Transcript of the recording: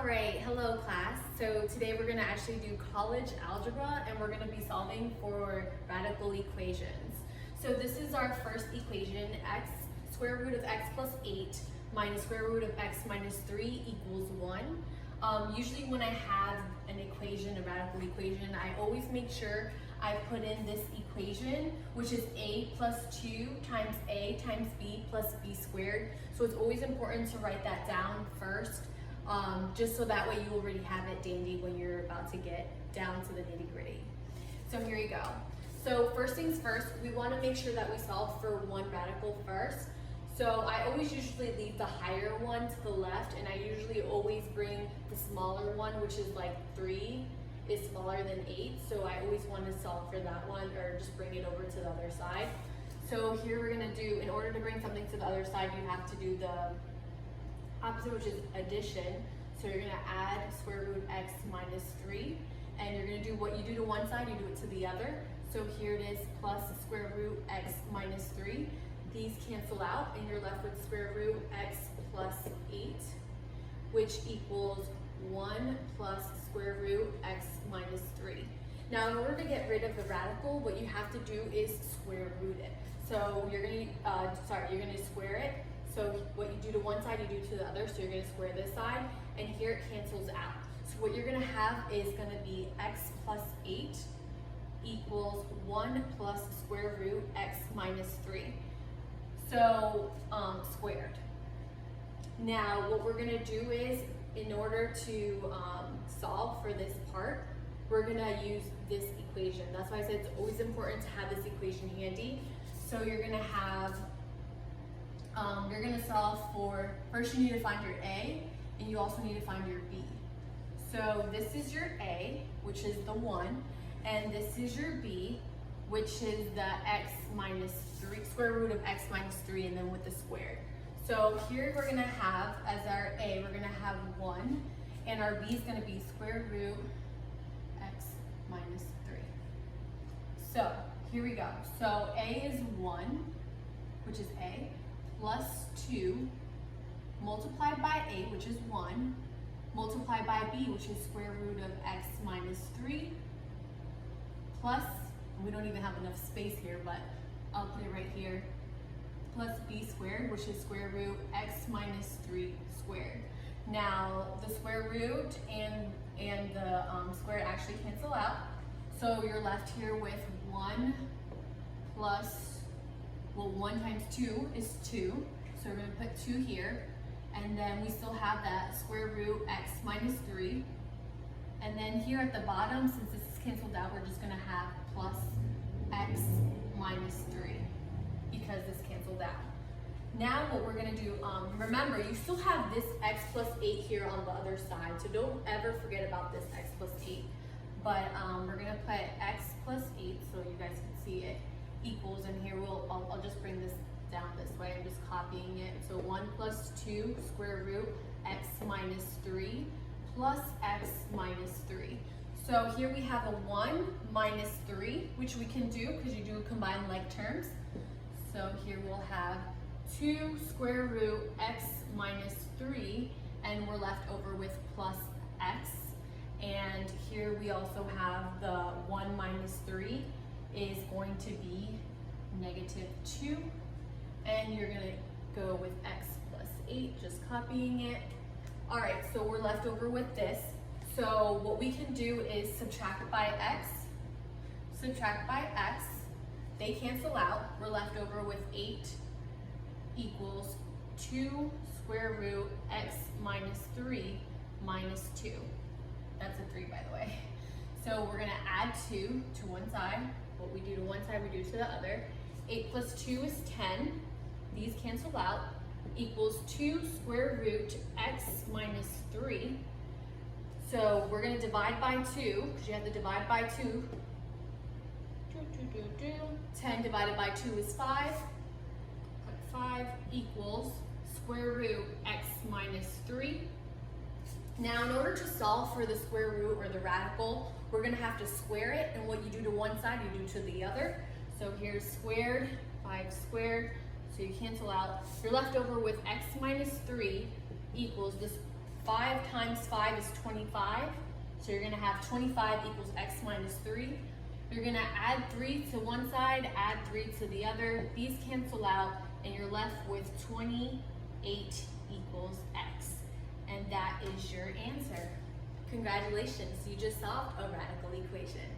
right, hello class. So today we're going to actually do college algebra and we're going to be solving for radical equations. So this is our first equation, x square root of x plus 8 minus square root of x minus 3 equals 1. Usually when I have an equation, a radical equation, I always make sure I put in this equation, which is a plus 2 times a times b plus b squared. So it's always important to write that down first, just so that way you already have it dandy when you're about to get down to the nitty gritty. So here you go. So first things first, we want to make sure that we solve for one radical first. So I always usually leave the higher one to the left, and I usually always bring the smaller one, which is like 3 is smaller than 8. So I always want to solve for that one, or just bring it over to the other side. So here we're going to do, in order to bring something to the other side, you have to do the opposite, which is addition. So you're going to add square root x minus 3, and you're going to do what you do to one side, you do it to the other. So here it is, plus square root x minus 3. These cancel out, and you're left with square root x plus 8, which equals 1 plus square root x minus 3. Now, in order to get rid of the radical, what you have to do is square root it. So you're going to square it. So what you do to one side, you do to the other. So you're going to square this side, and here it cancels out. So what you're going to have is going to be x plus 8 equals 1 plus square root x minus 3. So squared. Now what we're going to do is, in order to solve for this part, we're going to use this equation. That's why I said it's always important to have this equation handy. So you're going to have, you're going to solve for, first you need to find your a, and you also need to find your b. So this is your a, which is the 1, and this is your b, which is the x minus 3, square root of x minus 3, and then with the squared. So here we're going to have, as our a, we're going to have 1, and our b is going to be square root x minus 3. So here we go. So a is 1, which is a, plus 2, multiplied by a, which is 1, multiplied by b, which is square root of x minus 3, plus, we don't even have enough space here, but I'll put it right here, plus b squared, which is square root x minus 3 squared. Now, the square root and the squared actually cancel out. So you're left here with 1 plus, well, 1 times 2 is 2. So we're going to put 2 here. And then we still have that square root x minus 3. And then here at the bottom, since this is canceled out, we're just going to have plus x minus 3 because this canceled out. Now what we're going to do, remember, you still have this x plus 8 here on the other side, so don't ever forget about this x plus 8. But we're going to put x plus 8 so you guys can see it equals, and here I'll just bring this down this way. I'm just copying it. So 1 plus 2 square root x minus 3 plus x minus 3. So here we have a 1 minus 3, which we can do because you do combine like terms. So here we'll have 2 square root x minus 3, and we're left over with plus x. And here we also have the 1 minus 3 is going to be negative 2. And you're going to go with x plus 8, just copying it. All right, so we're left over with this. So what we can do is subtract by x, they cancel out. We're left over with 8 equals 2 square root x minus 3 minus 2. That's a 3, by the way. So we're going to add 2 to one side. What we do to one side, we do to the other. 8 plus 2 is 10. These cancel out. Equals 2 square root x minus 3. So we're going to divide by 2, because you have to divide by 2. 10 divided by 2 is 5. Put 5 equals square root x minus 3. Now, in order to solve for the square root or the radical, we're going to have to square it, and what you do to one side, you do to the other. So here's squared, 5 squared, so you cancel out. You're left over with x minus 3 equals this 5 times 5 is 25. So you're gonna have 25 equals x minus 3. You're gonna add 3 to one side, add 3 to the other. These cancel out, and you're left with 28 equals x. And that is your answer. Congratulations, you just solved a radical equation.